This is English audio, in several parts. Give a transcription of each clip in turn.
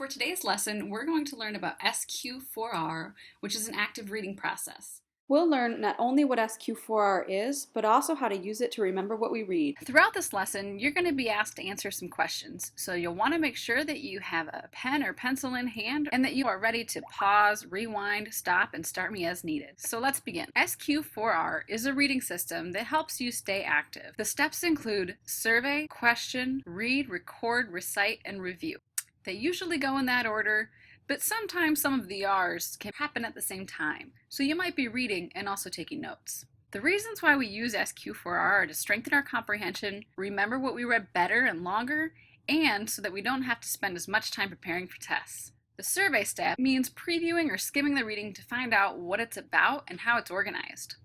For today's lesson, we're going to learn about SQ4R, which is an active reading process. We'll learn not only what SQ4R is, but also how to use it to remember what we read. Throughout this lesson, you're going to be asked to answer some questions, so you'll want to make sure that you have a pen or pencil in hand and that you are ready to pause, rewind, stop, and start me as needed. So let's begin. SQ4R is a reading system that helps you stay active. The steps include survey, question, read, record, recite, and review. They usually go in that order, but sometimes some of the R's can happen at the same time, so you might be reading and also taking notes. The reasons why we use SQ4R are to strengthen our comprehension, remember what we read better and longer, and so that we don't have to spend as much time preparing for tests. The survey step means previewing or skimming the reading to find out what it's about and how it's organized.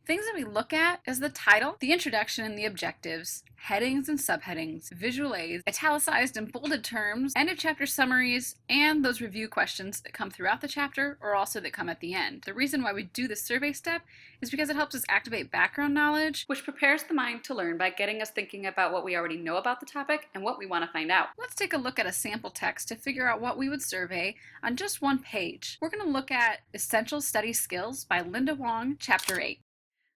Things that we look at is the title, the introduction and the objectives, headings and subheadings, visual aids, italicized and bolded terms, end of chapter summaries, and those review questions that come throughout the chapter or also that come at the end. The reason why we do the survey step is because it helps us activate background knowledge, which prepares the mind to learn by getting us thinking about what we already know about the topic and what we want to find out. Let's take a look at a sample text to figure out what we would survey on just one page. We're going to look at Essential Study Skills by Linda Wong, Chapter 8.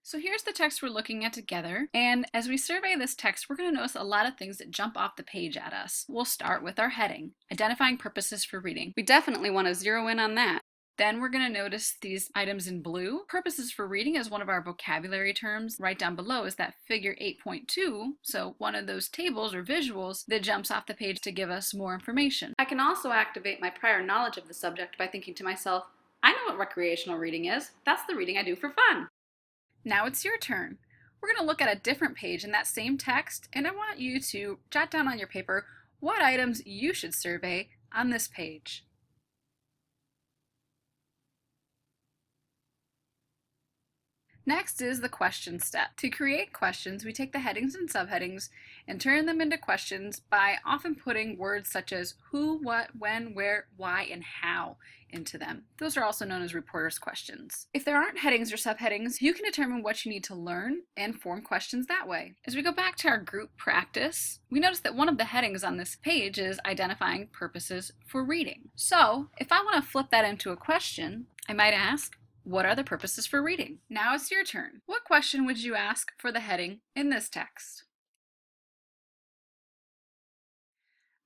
So here's the text we're looking at together, and as we survey this text, we're going to notice a lot of things that jump off the page at us. We'll start with our heading, Identifying Purposes for Reading. We definitely want to zero in on that. Then we're going to notice these items in blue. Purposes for reading is one of our vocabulary terms. Right down below is that figure 8.2, so one of those tables or visuals that jumps off the page to give us more information. I can also activate my prior knowledge of the subject by thinking to myself, I know what recreational reading is. That's the reading I do for fun. Now it's your turn. We're going to look at a different page in that same text, and I want you to jot down on your paper what items you should survey on this page. Next is the question step. To create questions, we take the headings and subheadings and turn them into questions by often putting words such as who, what, when, where, why, and how into them. Those are also known as reporter's questions. If there aren't headings or subheadings, you can determine what you need to learn and form questions that way. As we go back to our group practice, we notice that one of the headings on this page is identifying purposes for reading. So if I want to flip that into a question, I might ask, what are the purposes for reading? Now it's your turn. What question would you ask for the heading in this text?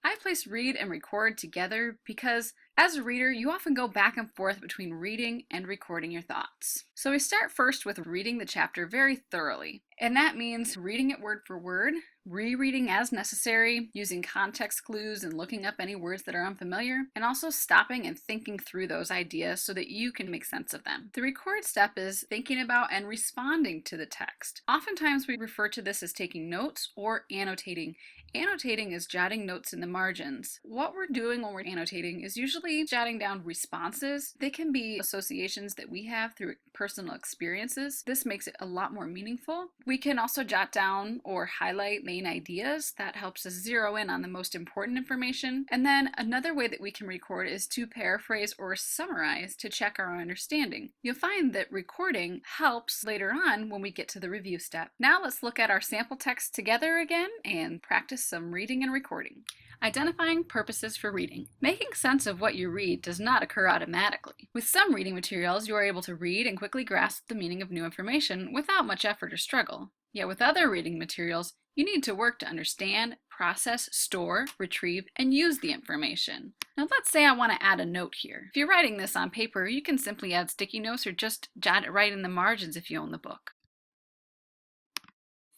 I place read and record together because as a reader, you often go back and forth between reading and recording your thoughts. So we start first with reading the chapter very thoroughly, and that means reading it word for word, rereading as necessary, using context clues and looking up any words that are unfamiliar, and also stopping and thinking through those ideas so that you can make sense of them. The record step is thinking about and responding to the text. Oftentimes we refer to this as taking notes or annotating. Annotating is jotting notes in the margins. What we're doing when we're annotating is usually jotting down responses. They can be associations that we have through personal experiences. This makes it a lot more meaningful. We can also jot down or highlight main ideas. That helps us zero in on the most important information. And then another way that we can record is to paraphrase or summarize to check our understanding. You'll find that recording helps later on when we get to the review step. Now let's look at our sample text together again and practice some reading and recording. Identifying purposes for reading. Making sense of what you read does not occur automatically. With some reading materials, you are able to read and quickly grasp the meaning of new information without much effort or struggle. Yet with other reading materials, you need to work to understand, process, store, retrieve, and use the information. Now let's say I want to add a note here. If you're writing this on paper, you can simply add sticky notes or just jot it right in the margins if you own the book.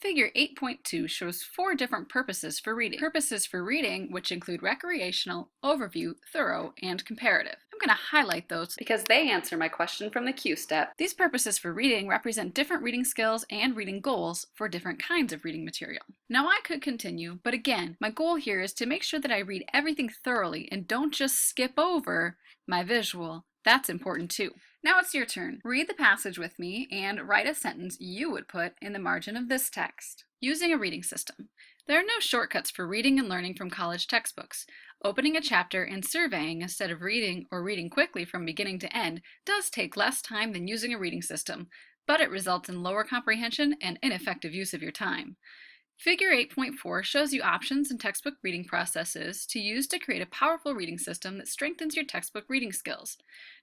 Figure 8.2 shows 4 different purposes for reading. Purposes for reading, which include recreational, overview, thorough, and comparative. I'm going to highlight those because they answer my question from the Q step. These purposes for reading represent different reading skills and reading goals for different kinds of reading material. Now I could continue, but again, my goal here is to make sure that I read everything thoroughly and don't just skip over my visual. That's important too. Now it's your turn. Read the passage with me and write a sentence you would put in the margin of this text. Using a reading system. There are no shortcuts for reading and learning from college textbooks. Opening a chapter and surveying instead of reading or reading quickly from beginning to end does take less time than using a reading system, but it results in lower comprehension and ineffective use of your time. Figure 8.4 shows you options and textbook reading processes to use to create a powerful reading system that strengthens your textbook reading skills.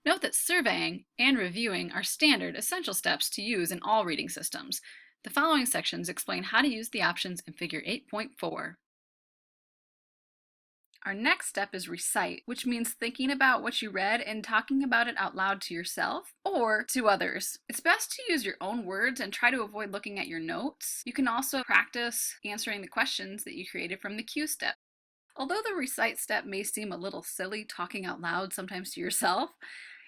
Note that surveying and reviewing are standard, essential steps to use in all reading systems. The following sections explain how to use the options in Figure 8.4. Our next step is recite, which means thinking about what you read and talking about it out loud to yourself or to others. It's best to use your own words and try to avoid looking at your notes. You can also practice answering the questions that you created from the cue step. Although the recite step may seem a little silly talking out loud sometimes to yourself,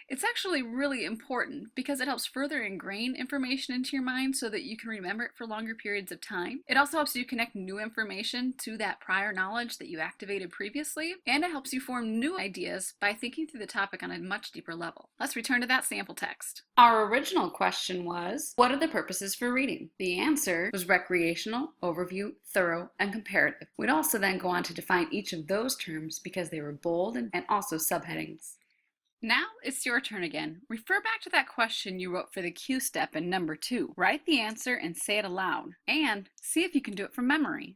it's actually really important because it helps further ingrain information into your mind so that you can remember it for longer periods of time. It also helps you connect new information to that prior knowledge that you activated previously, and it helps you form new ideas by thinking through the topic on a much deeper level. Let's return to that sample text. Our original question was, what are the purposes for reading? The answer was recreational, overview, thorough, and comparative. We'd also then go on to define each of those terms because they were bold and also subheadings. Now it's your turn again. Refer back to that question you wrote for the cue step in number 2. Write the answer and say it aloud, and see if you can do it from memory.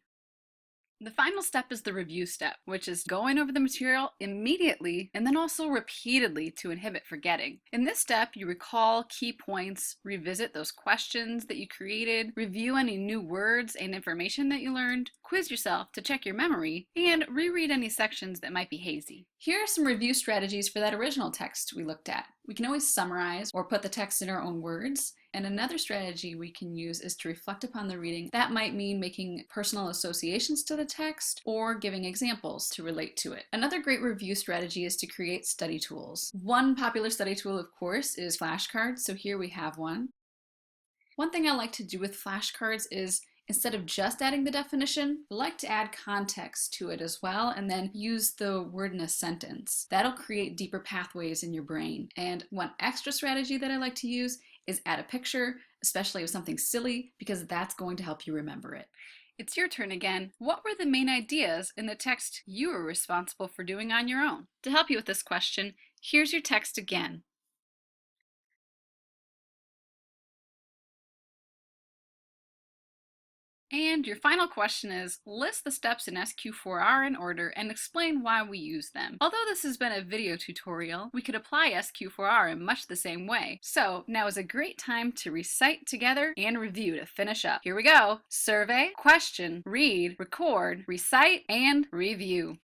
The final step is the review step, which is going over the material immediately and then also repeatedly to inhibit forgetting. In this step, you recall key points, revisit those questions that you created, review any new words and information that you learned, quiz yourself to check your memory, and reread any sections that might be hazy. Here are some review strategies for that original text we looked at. We can always summarize or put the text in our own words. And another strategy we can use is to reflect upon the reading. That might mean making personal associations to the text or giving examples to relate to it. Another great review strategy is to create study tools. One popular study tool, of course, is flashcards, so here we have one. One thing I like to do with flashcards is instead of just adding the definition, I like to add context to it as well and then use the word in a sentence. That'll create deeper pathways in your brain. And one extra strategy that I like to use is add a picture, especially of something silly, because that's going to help you remember it. It's your turn again. What were the main ideas in the text you were responsible for doing on your own? To help you with this question, here's your text again. And your final question is, list the steps in SQ4R in order and explain why we use them. Although this has been a video tutorial, we could apply SQ4R in much the same way. So now is a great time to recite together and review to finish up. Here we go. Survey, question, read, record, recite, and review.